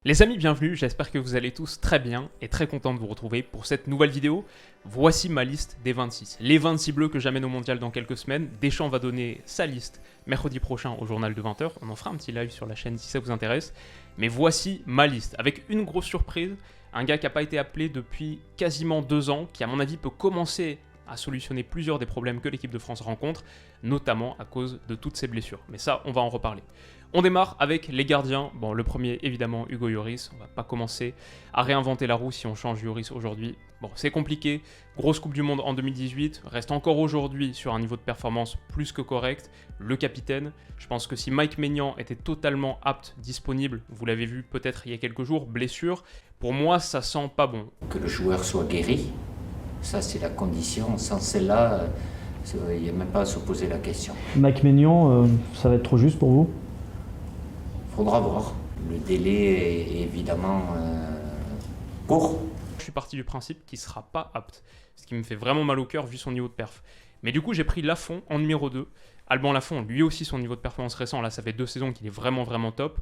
Les amis, bienvenue, j'espère que vous allez tous très bien et très content de vous retrouver pour cette nouvelle vidéo. Voici ma liste des 26. Les 26 bleus que j'amène au mondial dans quelques semaines. Deschamps va donner sa liste mercredi prochain au journal de 20h. On en fera un petit live sur la chaîne si ça vous intéresse. Mais voici ma liste, avec une grosse surprise. Un gars qui n'a pas été appelé depuis quasiment 2 ans, qui à mon avis peut commencer à solutionner plusieurs des problèmes que l'équipe de France rencontre, notamment à cause de toutes ses blessures. Mais ça, on va en reparler. On démarre avec les gardiens. Bon, le premier, évidemment, Hugo Lloris. On va pas commencer à réinventer la roue si on change Lloris aujourd'hui. Bon, c'est compliqué. Grosse Coupe du Monde en 2018. Reste encore aujourd'hui sur un niveau de performance plus que correct. Le capitaine. Je pense que si Mike Maignan était totalement apte, disponible, vous l'avez vu peut-être il y a quelques jours, blessure, pour moi, ça sent pas bon. Que le joueur soit guéri, ça c'est la condition. Sans celle-là, il n'y a même pas à se poser la question. Mike Maignan, ça va être trop juste pour vous? Faudra voir. Le délai est évidemment court. Je suis parti du principe qu'il ne sera pas apte, ce qui me fait vraiment mal au cœur vu son niveau de perf. Mais du coup, j'ai pris Lafont en numéro 2. Alban Lafont, lui aussi, son niveau de performance récent, là, ça fait 2 saisons qu'il est vraiment top.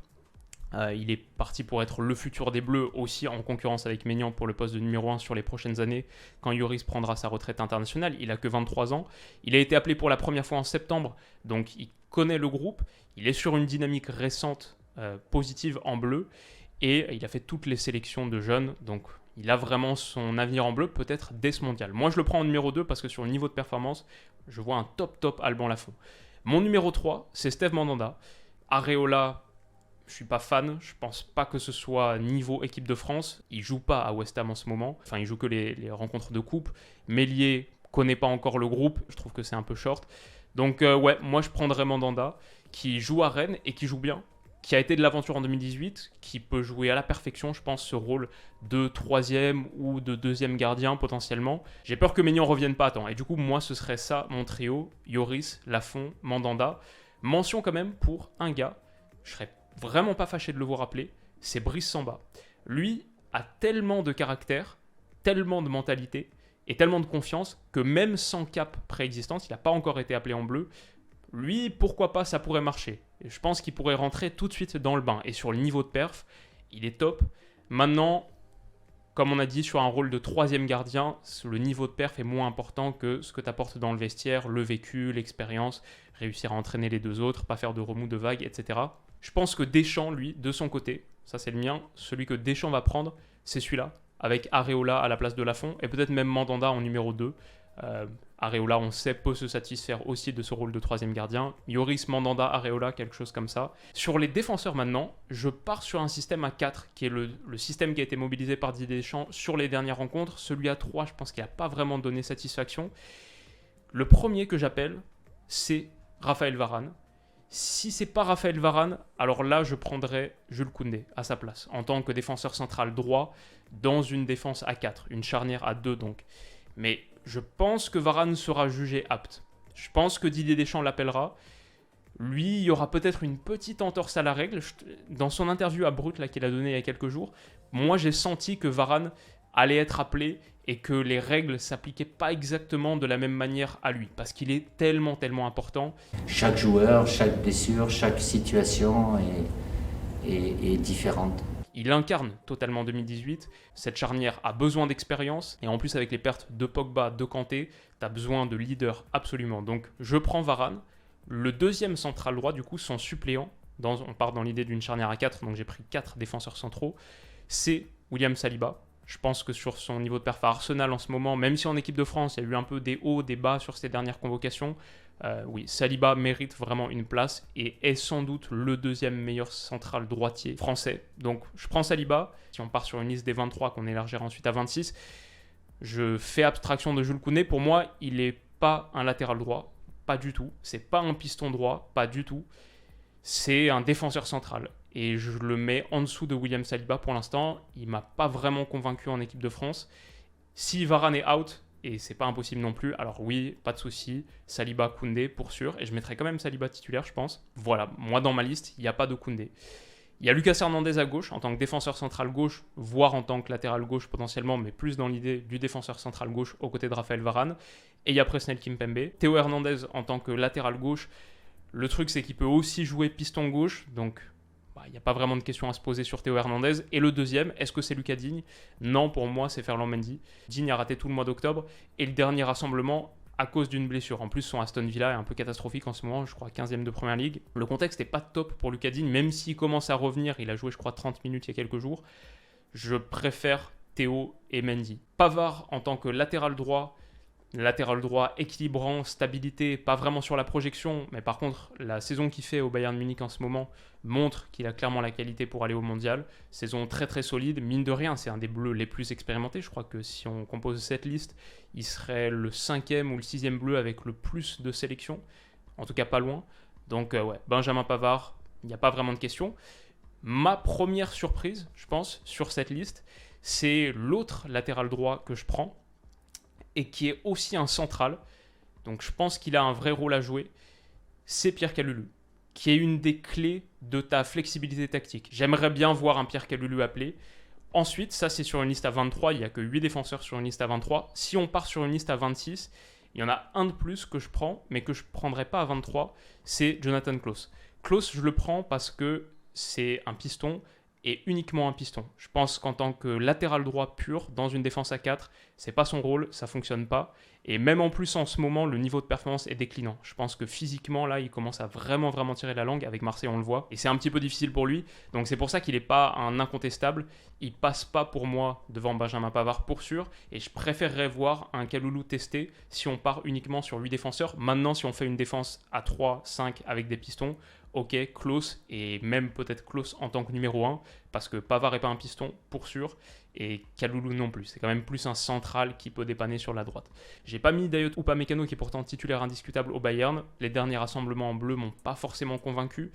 Il est parti pour être le futur des Bleus, aussi en concurrence avec Maignan pour le poste de numéro 1 sur les prochaines années, quand Lloris prendra sa retraite internationale. Il a que 23 ans. Il a été appelé pour la première fois en septembre, donc il connaît le groupe. Il est sur une dynamique récente positive en bleu, et il a fait toutes les sélections de jeunes, donc il a vraiment son avenir en bleu, peut-être dès ce mondial. Moi, je le prends en numéro 2 parce que sur le niveau de performance, je vois un top Alban Lafont. Mon numéro 3, c'est Steve Mandanda. Areola, je suis pas fan, je pense pas que ce soit niveau équipe de France. Il joue pas à West Ham en ce moment, enfin il joue que les rencontres de coupe. Meslier connaît pas encore le groupe, je trouve que c'est un peu short. Donc ouais, moi je prendrais Mandanda, qui joue à Rennes et qui joue bien, qui a été de l'aventure en 2018, qui peut jouer à la perfection, je pense, ce rôle de 3e ou de 2e gardien potentiellement. J'ai peur que Maignan revienne pas à temps. Et du coup, moi, ce serait ça, mon trio, Lloris, Lafont, Mandanda. Mention quand même pour un gars, je serais vraiment pas fâché de le voir appeler, c'est Brice Samba. Lui a tellement de caractère, tellement de mentalité et tellement de confiance que même sans cap préexistence, il n'a pas encore été appelé en bleu. Lui, pourquoi pas, ça pourrait marcher. Je pense qu'il pourrait rentrer tout de suite dans le bain. Et sur le niveau de perf, il est top. Maintenant, comme on a dit, sur un rôle de 3e gardien, le niveau de perf est moins important que ce que tu apportes dans le vestiaire, le vécu, l'expérience, réussir à entraîner les deux autres, pas faire de remous de vagues, etc. Je pense que Deschamps, lui, de son côté, ça c'est le mien, celui que Deschamps va prendre, c'est celui-là, avec Areola à la place de Lafont, et peut-être même Mandanda en numéro 2. Areola, on sait, peut se satisfaire aussi de ce rôle de 3e gardien. Lloris, Mandanda, Areola, quelque chose comme ça. Sur les défenseurs maintenant, je pars sur un système à 4, qui est le système qui a été mobilisé par Didier Deschamps sur les dernières rencontres. Celui à 3, je pense qu'il n'a pas vraiment donné satisfaction. Le premier que j'appelle, c'est Raphaël Varane. Si c'est pas Raphaël Varane, alors là, je prendrais Jules Koundé à sa place, en tant que défenseur central droit, dans une défense à 4, une charnière à 2 donc. Mais je pense que Varane sera jugé apte. Je pense que Didier Deschamps l'appellera. Lui, il y aura peut-être une petite entorse à la règle. Dans son interview à Brut qu'il a donné il y a quelques jours, moi j'ai senti que Varane allait être appelé et que les règles ne s'appliquaient pas exactement de la même manière à lui, parce qu'il est tellement important. Chaque joueur, chaque blessure, chaque situation est différente. Il incarne totalement 2018. Cette charnière a besoin d'expérience. Et en plus, avec les pertes de Pogba, de Kanté, tu as besoin de leader absolument. Donc, je prends Varane. Le deuxième central droit, du coup, son suppléant, on part dans l'idée d'une charnière à 4, donc j'ai pris 4 défenseurs centraux, c'est William Saliba. Je pense que sur son niveau de perf à Arsenal en ce moment, même si en équipe de France, il y a eu un peu des hauts, des bas sur ses dernières convocations, oui, Saliba mérite vraiment une place et est sans doute le 2e meilleur central droitier français. Donc je prends Saliba. Si on part sur une liste des 23 qu'on élargira ensuite à 26, je fais abstraction de Jules Koundé. Pour moi, il n'est pas un latéral droit, pas du tout. C'est pas un piston droit, pas du tout. C'est un défenseur central. Et je le mets en dessous de William Saliba pour l'instant. Il ne m'a pas vraiment convaincu en équipe de France. Si Varane est out, et c'est pas impossible non plus, alors oui, pas de souci, Saliba, Koundé pour sûr, et je mettrai quand même Saliba titulaire, je pense. Voilà, moi dans ma liste, il n'y a pas de Koundé. Il y a Lucas Hernandez à gauche, en tant que défenseur central gauche, voire en tant que latéral gauche potentiellement, mais plus dans l'idée du défenseur central gauche aux côtés de Raphaël Varane. Et il y a Presnel Kimpembe. Théo Hernandez en tant que latéral gauche, le truc c'est qu'il peut aussi jouer piston gauche, donc il n'y a pas vraiment de question à se poser sur Théo Hernandez. Et le deuxième, est-ce que c'est Lucas Digne? Non, pour moi, c'est Ferland Mendy. Digne a raté tout le mois d'octobre et le dernier rassemblement à cause d'une blessure. En plus, son Aston Villa est un peu catastrophique en ce moment, je crois 15e de Première Ligue. Le contexte n'est pas top pour Lucas Digne, même s'il commence à revenir, il a joué je crois 30 minutes il y a quelques jours. Je préfère Théo et Mendy. Pavard en tant que latéral droit équilibrant, stabilité, pas vraiment sur la projection, mais par contre, la saison qu'il fait au Bayern Munich en ce moment montre qu'il a clairement la qualité pour aller au mondial. Saison très très solide, mine de rien, c'est un des bleus les plus expérimentés. Je crois que si on compose cette liste, il serait le 5e ou le 6e bleu avec le plus de sélections, en tout cas pas loin. Donc Benjamin Pavard, il n'y a pas vraiment de question. Ma première surprise, je pense, sur cette liste, c'est l'autre latéral droit que je prends, et qui est aussi un central, donc je pense qu'il a un vrai rôle à jouer, c'est Pierre Kalulu, qui est une des clés de ta flexibilité tactique. J'aimerais bien voir un Pierre Kalulu appelé. Ensuite, ça c'est sur une liste à 23, il n'y a que 8 défenseurs sur une liste à 23. Si on part sur une liste à 26, il y en a un de plus que je prends, mais que je ne prendrai pas à 23, c'est Jonathan Klaus. Klaus, je le prends parce que c'est un piston, et uniquement un piston. Je pense qu'en tant que latéral droit pur, dans une défense à 4, c'est pas son rôle, ça fonctionne pas. Et même en plus, en ce moment, le niveau de performance est déclinant. Je pense que physiquement, là, il commence à vraiment tirer la langue. Avec Marseille, on le voit. Et c'est un petit peu difficile pour lui. Donc c'est pour ça qu'il n'est pas un incontestable. Il passe pas pour moi devant Benjamin Pavard pour sûr. Et je préférerais voir un Kalulu testé si on part uniquement sur 8 défenseurs. Maintenant, si on fait une défense à 3, 5 avec des pistons, ok, Klaus, et même peut-être Klaus en tant que numéro 1, parce que Pavard n'est pas un piston, pour sûr, et Kalulu non plus. C'est quand même plus un central qui peut dépanner sur la droite. J'ai pas mis Dayot Upamecano, qui est pourtant titulaire indiscutable au Bayern. Les derniers rassemblements en bleu m'ont pas forcément convaincu.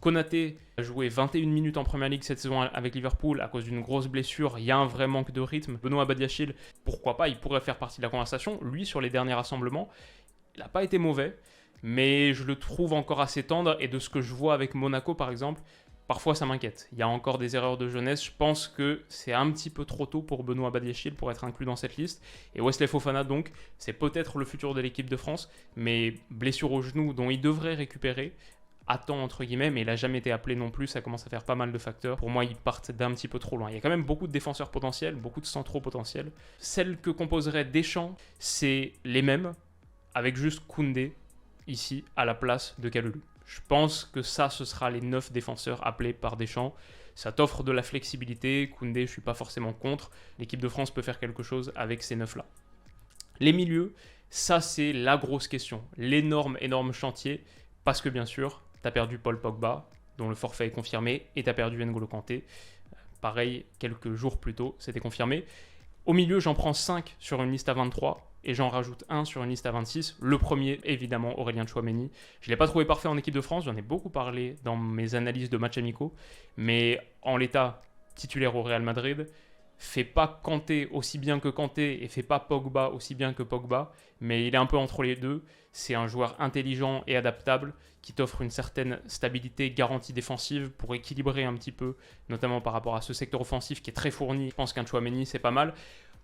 Konaté a joué 21 minutes en Première Ligue cette saison avec Liverpool à cause d'une grosse blessure. Il y a un vrai manque de rythme. Benoît Badiachil, pourquoi pas, il pourrait faire partie de la conversation. Lui, sur les derniers rassemblements, il n'a pas été mauvais, mais je le trouve encore assez tendre, et de ce que je vois avec Monaco par exemple, parfois ça m'inquiète. Il y a encore des erreurs de jeunesse, je pense que c'est un petit peu trop tôt pour Benoît Badiachil pour être inclus dans cette liste. Et Wesley Fofana donc, c'est peut-être le futur de l'équipe de France, mais blessure au genou dont il devrait récupérer à temps entre guillemets, mais il n'a jamais été appelé non plus, ça commence à faire pas mal de facteurs. Pour moi, ils partent d'un petit peu trop loin. Il y a quand même beaucoup de défenseurs potentiels, beaucoup de centraux potentiels. Celles que composerait Deschamps, c'est les mêmes, avec juste Koundé ici à la place de Kalulu. Je pense que ça, ce sera les 9 défenseurs appelés par Deschamps. Ça t'offre de la flexibilité. Koundé, je ne suis pas forcément contre. L'équipe de France peut faire quelque chose avec ces 9-là. Les milieux, ça c'est la grosse question. L'énorme chantier, parce que bien sûr, tu as perdu Paul Pogba, dont le forfait est confirmé, et tu as perdu N'Golo Kanté. Pareil, quelques jours plus tôt, c'était confirmé. Au milieu, j'en prends 5 sur une liste à 23. Et j'en rajoute un sur une liste à 26. Le premier, évidemment, Aurélien Tchouaméni. Je ne l'ai pas trouvé parfait en équipe de France, j'en ai beaucoup parlé dans mes analyses de matchs amicaux. Mais en l'état, titulaire au Real Madrid, fait pas Kanté aussi bien que Kanté et fait pas Pogba aussi bien que Pogba. Mais il est un peu entre les deux. C'est un joueur intelligent et adaptable qui t'offre une certaine stabilité, garantie défensive pour équilibrer un petit peu, notamment par rapport à ce secteur offensif qui est très fourni. Je pense qu'un Tchouaméni, c'est pas mal.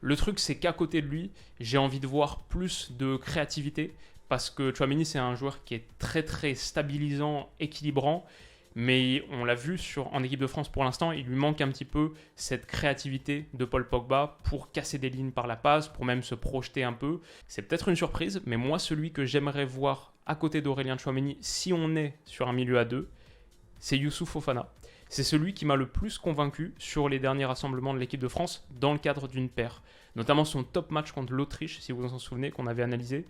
Le truc, c'est qu'à côté de lui, j'ai envie de voir plus de créativité, parce que Tchouaméni, c'est un joueur qui est très très stabilisant, équilibrant, mais on l'a vu en équipe de France pour l'instant, il lui manque un petit peu cette créativité de Paul Pogba pour casser des lignes par la passe, pour même se projeter un peu. C'est peut-être une surprise, mais moi, celui que j'aimerais voir à côté d'Aurélien Tchouaméni, si on est sur un milieu à 2, c'est Youssouf Fofana. C'est celui qui m'a le plus convaincu sur les derniers rassemblements de l'équipe de France dans le cadre d'une paire. Notamment son top match contre l'Autriche, si vous vous en souvenez, qu'on avait analysé.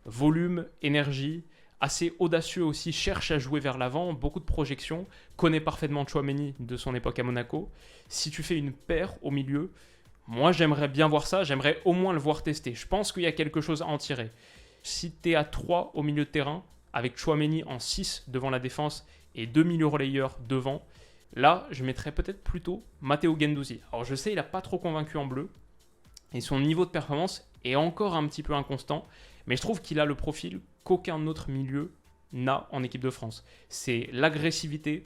Volume, énergie, assez audacieux aussi, cherche à jouer vers l'avant, beaucoup de projections, connaît parfaitement Tchouaméni de son époque à Monaco. Si tu fais une paire au milieu, moi j'aimerais bien voir ça, j'aimerais au moins le voir tester. Je pense qu'il y a quelque chose à en tirer. Si tu es à 3 au milieu de terrain, avec Tchouaméni en 6 devant la défense et 2 milieux relayeurs devant, là, je mettrais peut-être plutôt Matteo Guendouzi. Alors je sais, il n'a pas trop convaincu en bleu, et son niveau de performance est encore un petit peu inconstant, mais je trouve qu'il a le profil qu'aucun autre milieu n'a en équipe de France. C'est l'agressivité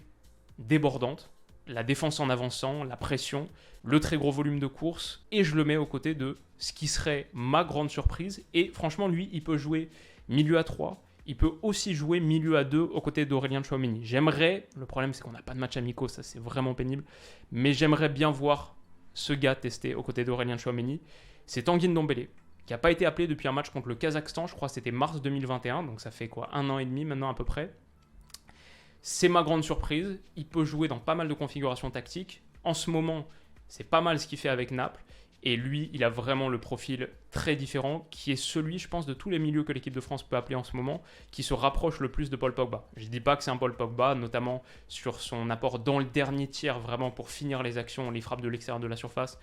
débordante, la défense en avançant, la pression, le très gros volume de course, et je le mets aux côtés de ce qui serait ma grande surprise, et franchement, lui, il peut jouer milieu à 3, il peut aussi jouer milieu à 2 aux côtés d'Aurélien Tchouaméni. Le problème c'est qu'on n'a pas de match amicaux, ça c'est vraiment pénible, mais j'aimerais bien voir ce gars testé aux côtés d'Aurélien Tchouaméni. C'est Tanguy Ndombele, qui n'a pas été appelé depuis un match contre le Kazakhstan, je crois que c'était mars 2021, donc ça fait quoi, 1 an et demi maintenant à peu près. C'est ma grande surprise, il peut jouer dans pas mal de configurations tactiques. En ce moment, c'est pas mal ce qu'il fait avec Naples. Et lui, il a vraiment le profil très différent, qui est celui, je pense, de tous les milieux que l'équipe de France peut appeler en ce moment, qui se rapproche le plus de Paul Pogba. Je ne dis pas que c'est un Paul Pogba, notamment sur son apport dans le dernier tiers, vraiment pour finir les actions, les frappes de l'extérieur de la surface.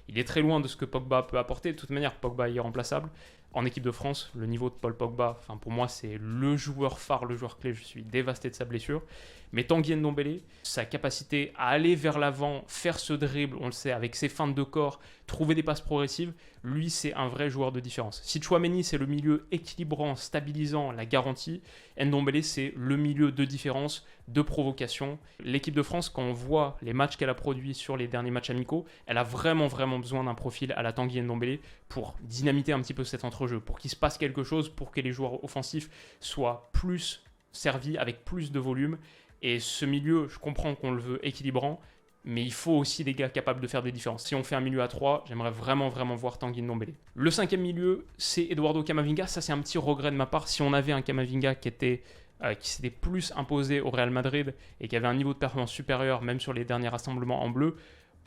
Il est très loin de ce que Pogba peut apporter. De toute manière, Pogba est irremplaçable. En équipe de France, le niveau de Paul Pogba, pour moi, c'est le joueur phare, le joueur clé. Je suis dévasté de sa blessure. Mais Tanguy Ndombele, sa capacité à aller vers l'avant, faire ce dribble, on le sait, avec ses feintes de corps, trouver des passes progressives, lui, c'est un vrai joueur de différence. Si Tchouaméni, c'est le milieu équilibrant, stabilisant, la garantie, Ndombele, c'est le milieu de différence, de provocation. L'équipe de France, quand on voit les matchs qu'elle a produits sur les derniers matchs amicaux, elle a vraiment besoin d'un profil à la Tanguy Ndombele pour dynamiter un petit peu cet entrejeu, pour qu'il se passe quelque chose, pour que les joueurs offensifs soient plus servis, avec plus de volume. Et ce milieu, je comprends qu'on le veut équilibrant, mais il faut aussi des gars capables de faire des différences. Si on fait un milieu à 3, j'aimerais vraiment voir Tanguy Ndombele. Le 5e milieu, c'est Eduardo Camavinga. Ça, c'est un petit regret de ma part. Si on avait un Camavinga qui s'était plus imposé au Real Madrid et qui avait un niveau de performance supérieur, même sur les derniers rassemblements en bleu,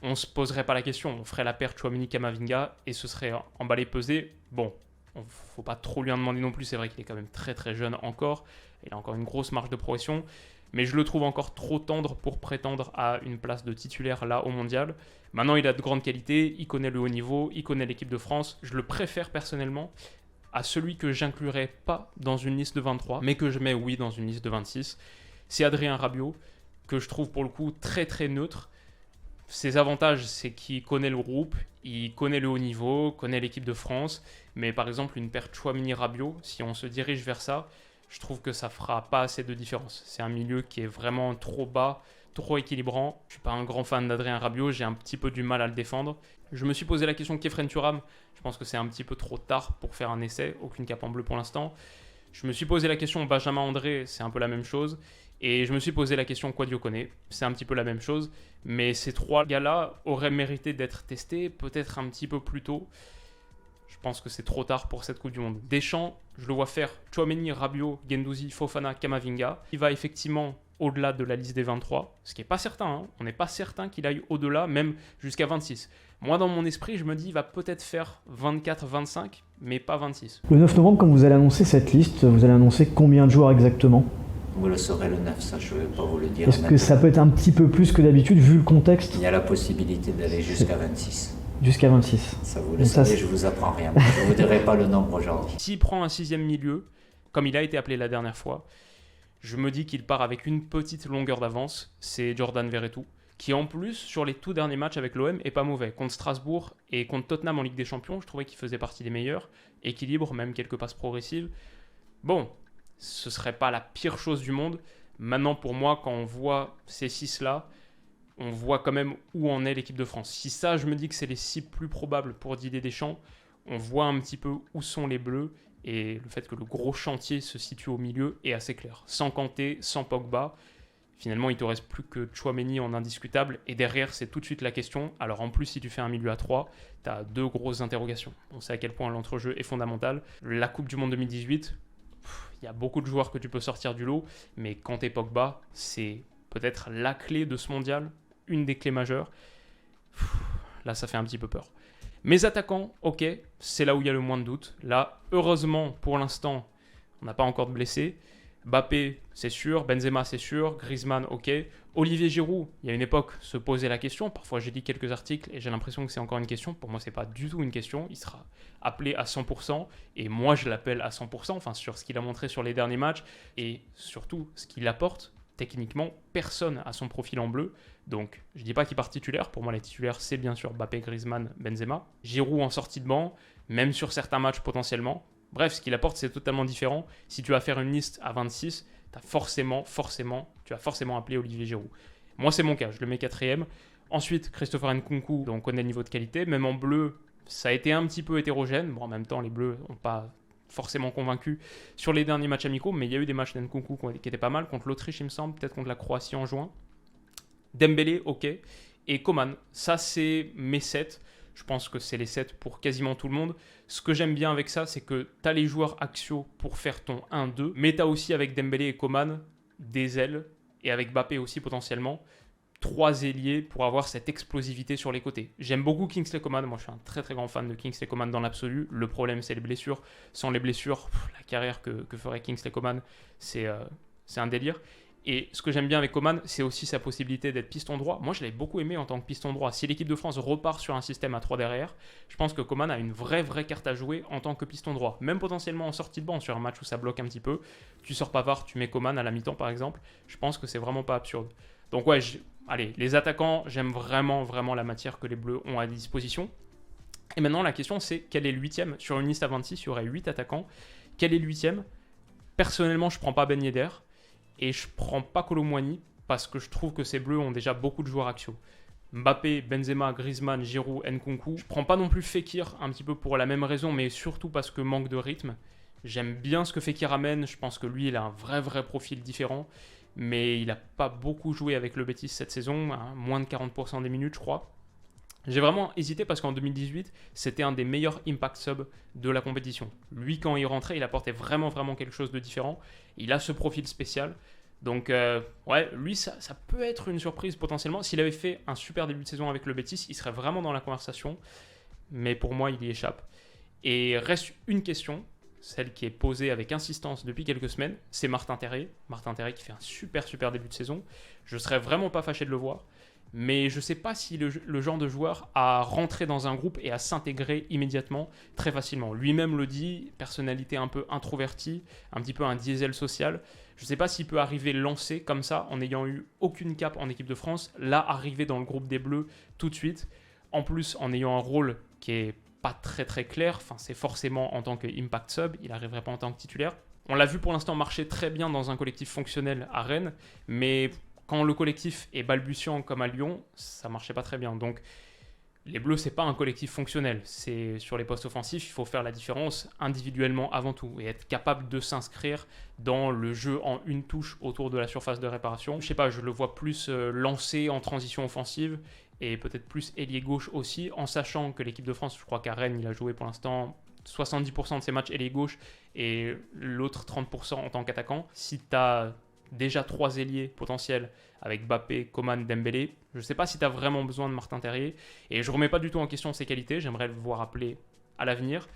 on ne se poserait pas la question. On ferait la paire Tchouaméni-Camavinga et ce serait emballé-pesé. Bon, il ne faut pas trop lui en demander non plus. C'est vrai qu'il est quand même très jeune encore. Il a encore une grosse marge de progression. Mais je le trouve encore trop tendre pour prétendre à une place de titulaire là au mondial. Maintenant, il a de grandes qualités, il connaît le haut niveau, il connaît l'équipe de France. Je le préfère personnellement à celui que j'inclurais pas dans une liste de 23, mais que je mets, oui, dans une liste de 26. C'est Adrien Rabiot, que je trouve pour le coup très neutre. Ses avantages, c'est qu'il connaît le groupe, il connaît le haut niveau, connaît l'équipe de France. Mais par exemple, une paire Tchouaméni-Rabiot, si on se dirige vers ça, je trouve que ça fera pas assez de différence. C'est un milieu qui est vraiment trop bas, trop équilibrant. Je suis pas un grand fan d'Adrien Rabiot, j'ai un petit peu du mal à le défendre. Je me suis posé la question de Khéphren Thuram. Je pense que c'est un petit peu trop tard pour faire un essai, aucune cape en bleu pour l'instant. Je me suis posé la question Benjamin André, c'est un peu la même chose. Et je me suis posé la question Kouadio Koné, c'est un petit peu la même chose. Mais ces 3 gars-là auraient mérité d'être testés peut-être un petit peu plus tôt. Je pense que c'est trop tard pour cette Coupe du Monde. Deschamps, je le vois faire Tchouaméni, Rabiot, Guendouzi, Fofana, Camavinga. Il va effectivement au-delà de la liste des 23, ce qui n'est pas certain. Hein. On n'est pas certain qu'il aille au-delà, même jusqu'à 26. Moi, dans mon esprit, je me dis il va peut-être faire 24-25, mais pas 26. Le 9 novembre, quand vous allez annoncer cette liste, vous allez annoncer combien de joueurs exactement ? Vous le saurez le 9, ça je ne vais pas vous le dire. Est-ce que ça peut être un petit peu plus que d'habitude, vu le contexte ? Il y a la possibilité d'aller jusqu'à 26. Jusqu'à 26. Ça vous le savez, je vous apprends rien. Je ne vous dirai pas le nombre aujourd'hui. S'il prend un 6e milieu, comme il a été appelé la dernière fois, je me dis qu'il part avec une petite longueur d'avance. C'est Jordan Verretou, qui en plus, sur les tout derniers matchs avec l'OM, est pas mauvais. Contre Strasbourg et contre Tottenham en Ligue des Champions, je trouvais qu'il faisait partie des meilleurs. Équilibre, même quelques passes progressives. Bon, ce serait pas la pire chose du monde. Maintenant, pour moi, quand on voit ces 6-là, on voit quand même où en est l'équipe de France. Si ça, je me dis que c'est les 6 plus probables pour Didier Deschamps, on voit un petit peu où sont les Bleus et le fait que le gros chantier se situe au milieu est assez clair. Sans Kanté, sans Pogba, finalement, il te reste plus que Tchouaméni en indiscutable et derrière, c'est tout de suite la question. Alors en plus, si tu fais un milieu à 3, tu as 2 grosses interrogations. On sait à quel point l'entrejeu est fondamental. La Coupe du Monde 2018, il y a beaucoup de joueurs que tu peux sortir du lot, mais Kanté, Pogba, c'est peut-être la clé de ce mondial, une des clés majeures. Là, ça fait un petit peu peur. Mes attaquants, ok, c'est là où il y a le moins de doute. Là, heureusement, pour l'instant, on n'a pas encore de blessés. Mbappé, c'est sûr. Benzema, c'est sûr. Griezmann, ok. Olivier Giroud, il y a une époque, se posait la question. Parfois, j'ai lu quelques articles et j'ai l'impression que c'est encore une question. Pour moi, ce n'est pas du tout une question. Il sera appelé à 100%. Et moi, je l'appelle à 100%, enfin, sur ce qu'il a montré sur les derniers matchs. Et surtout, ce qu'il apporte. Techniquement, personne à son profil en bleu. Donc, je ne dis pas qu'il part titulaire. Pour moi, les titulaires, c'est bien sûr Mbappé, Griezmann, Benzema. Giroud en sortie de banc, même sur certains matchs potentiellement. Bref, ce qu'il apporte, c'est totalement différent. Si tu vas faire une liste à 26, tu vas forcément appeler Olivier Giroud. Moi, c'est mon cas. Je le mets 4e. Ensuite, Christopher Nkunku, dont on connaît le niveau de qualité. Même en bleu, ça a été un petit peu hétérogène. Bon, en même temps, les bleus n'ont pas forcément convaincu sur les derniers matchs amicaux, mais il y a eu des matchs d'Nkunku qui étaient pas mal, contre l'Autriche il me semble, peut-être contre la Croatie en juin. Dembélé, ok, et Coman, ça c'est mes 7. Je pense que c'est les 7 pour quasiment tout le monde. Ce que j'aime bien avec ça, c'est que tu as les joueurs axiaux pour faire ton 1-2, mais tu as aussi avec Dembélé et Coman des ailes, et avec Mbappé aussi potentiellement, 3 ailiers pour avoir cette explosivité sur les côtés. J'aime beaucoup Kingsley Coman, moi je suis un très très grand fan de Kingsley Coman dans l'absolu. Le problème c'est les blessures. Sans les blessures, la carrière que ferait Kingsley Coman, c'est un délire. Et ce que j'aime bien avec Coman, c'est aussi sa possibilité d'être piston droit. Moi, je l'avais beaucoup aimé en tant que piston droit. Si l'équipe de France repart sur un système à 3 derrière, je pense que Coman a une vraie carte à jouer en tant que piston droit. Même potentiellement en sortie de banc sur un match où ça bloque un petit peu. Tu sors Pavard, tu mets Coman à la mi-temps par exemple. Je pense que c'est vraiment pas absurde. Donc ouais, allez, les attaquants, j'aime vraiment la matière que les Bleus ont à disposition. Et maintenant, la question c'est, quel est le 8e ? Sur une liste à 26, il y aurait 8 attaquants. Quel est le 8e ? Personnellement, je ne prends pas Ben Yedder. Et je ne prends pas Kolo Muani parce que je trouve que ces Bleus ont déjà beaucoup de joueurs axiaux. Mbappé, Benzema, Griezmann, Giroud, Nkunku. Je ne prends pas non plus Fekir, un petit peu pour la même raison, mais surtout parce que manque de rythme. J'aime bien ce que Fekir amène, je pense que lui, il a un vrai profil différent, mais il n'a pas beaucoup joué avec le Betis cette saison, hein, moins de 40% des minutes, je crois. J'ai vraiment hésité parce qu'en 2018, c'était un des meilleurs impact sub de la compétition. Lui, quand il rentrait, il apportait vraiment quelque chose de différent. Il a ce profil spécial. Donc, ouais, lui, ça peut être une surprise potentiellement. S'il avait fait un super début de saison avec le Betis, il serait vraiment dans la conversation. Mais pour moi, il y échappe. Et reste une question, celle qui est posée avec insistance depuis quelques semaines, c'est Martin Terrier. Martin Terrier qui fait un super début de saison. Je serais vraiment pas fâché de le voir. Mais je ne sais pas si le genre de joueur à rentrer dans un groupe et à s'intégrer immédiatement très facilement. Lui-même le dit, personnalité un peu introvertie, un petit peu un diesel social. Je ne sais pas s'il peut arriver lancé comme ça, en n'ayant eu aucune cape en équipe de France, là arriver dans le groupe des Bleus tout de suite. En plus, en ayant un rôle qui est pas très clair, enfin, c'est forcément en tant qu'impact sub, il n'arriverait pas en tant que titulaire. On l'a vu pour l'instant marcher très bien dans un collectif fonctionnel à Rennes, mais quand le collectif est balbutiant comme à Lyon, ça ne marchait pas très bien. Donc, les Bleus, ce n'est pas un collectif fonctionnel. C'est sur les postes offensifs, il faut faire la différence individuellement avant tout et être capable de s'inscrire dans le jeu en une touche autour de la surface de réparation. Je ne sais pas, je le vois plus lancé en transition offensive et peut-être plus ailier gauche aussi, en sachant que l'équipe de France, je crois qu'à Rennes, il a joué pour l'instant 70% de ses matchs ailier gauche et l'autre 30% en tant qu'attaquant. Si tu as déjà 3 ailiers potentiels avec Mbappé, Coman, Dembélé. Je ne sais pas si tu as vraiment besoin de Martin Terrier. Et je ne remets pas du tout en question ses qualités. J'aimerais le voir appeler à l'avenir.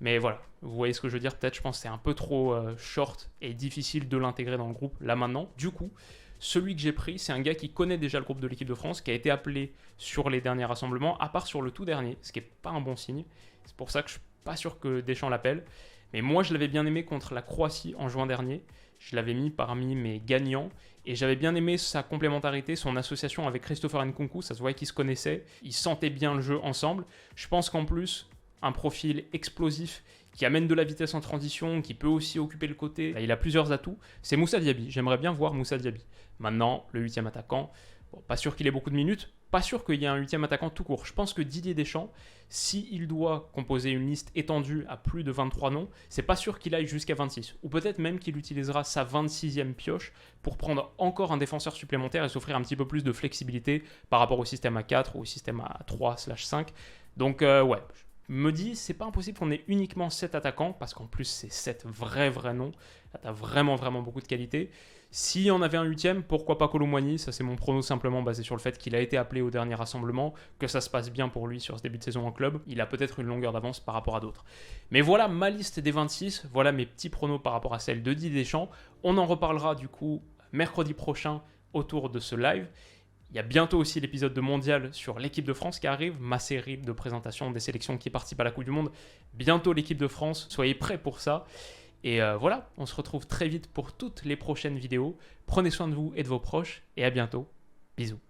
Mais voilà, vous voyez ce que je veux dire. Peut-être, je pense que c'est un peu trop short et difficile de l'intégrer dans le groupe là maintenant. Du coup, celui que j'ai pris, c'est un gars qui connaît déjà le groupe de l'équipe de France, qui a été appelé sur les derniers rassemblements, à part sur le tout dernier, ce qui n'est pas un bon signe. C'est pour ça que je ne suis pas sûr que Deschamps l'appelle. Mais moi, je l'avais bien aimé contre la Croatie en juin dernier. Je l'avais mis parmi mes gagnants et j'avais bien aimé sa complémentarité, son association avec Christopher Nkunku. Ça se voyait qu'ils se connaissaient, ils sentaient bien le jeu ensemble. Je pense qu'en plus, un profil explosif qui amène de la vitesse en transition, qui peut aussi occuper le côté, il a plusieurs atouts. C'est Moussa Diaby. J'aimerais bien voir Moussa Diaby. Maintenant, le 8e attaquant, bon, pas sûr qu'il ait beaucoup de minutes, pas sûr qu'il y ait un 8e attaquant tout court. Je pense que Didier Deschamps, s'il doit composer une liste étendue à plus de 23 noms, c'est pas sûr qu'il aille jusqu'à 26. Ou peut-être même qu'il utilisera sa 26e pioche pour prendre encore un défenseur supplémentaire et s'offrir un petit peu plus de flexibilité par rapport au système à 4 ou au système à 3/5. Donc ouais, je me dis, c'est pas impossible qu'on ait uniquement 7 attaquants, parce qu'en plus c'est 7 vrais noms. Là, t'as vraiment beaucoup de qualité. S'il y en avait un 8e, pourquoi pas Kolo Muani ? Ça, c'est mon prono simplement basé sur le fait qu'il a été appelé au dernier rassemblement, que ça se passe bien pour lui sur ce début de saison en club. Il a peut-être une longueur d'avance par rapport à d'autres. Mais voilà ma liste des 26, voilà mes petits pronos par rapport à celle de Didier Deschamps. On en reparlera du coup mercredi prochain autour de ce live. Il y a bientôt aussi l'épisode de Mondial sur l'équipe de France qui arrive, ma série de présentation des sélections qui participent à la Coupe du Monde. Bientôt l'équipe de France, soyez prêts pour ça. Et voilà, on se retrouve très vite pour toutes les prochaines vidéos. Prenez soin de vous et de vos proches et à bientôt. Bisous.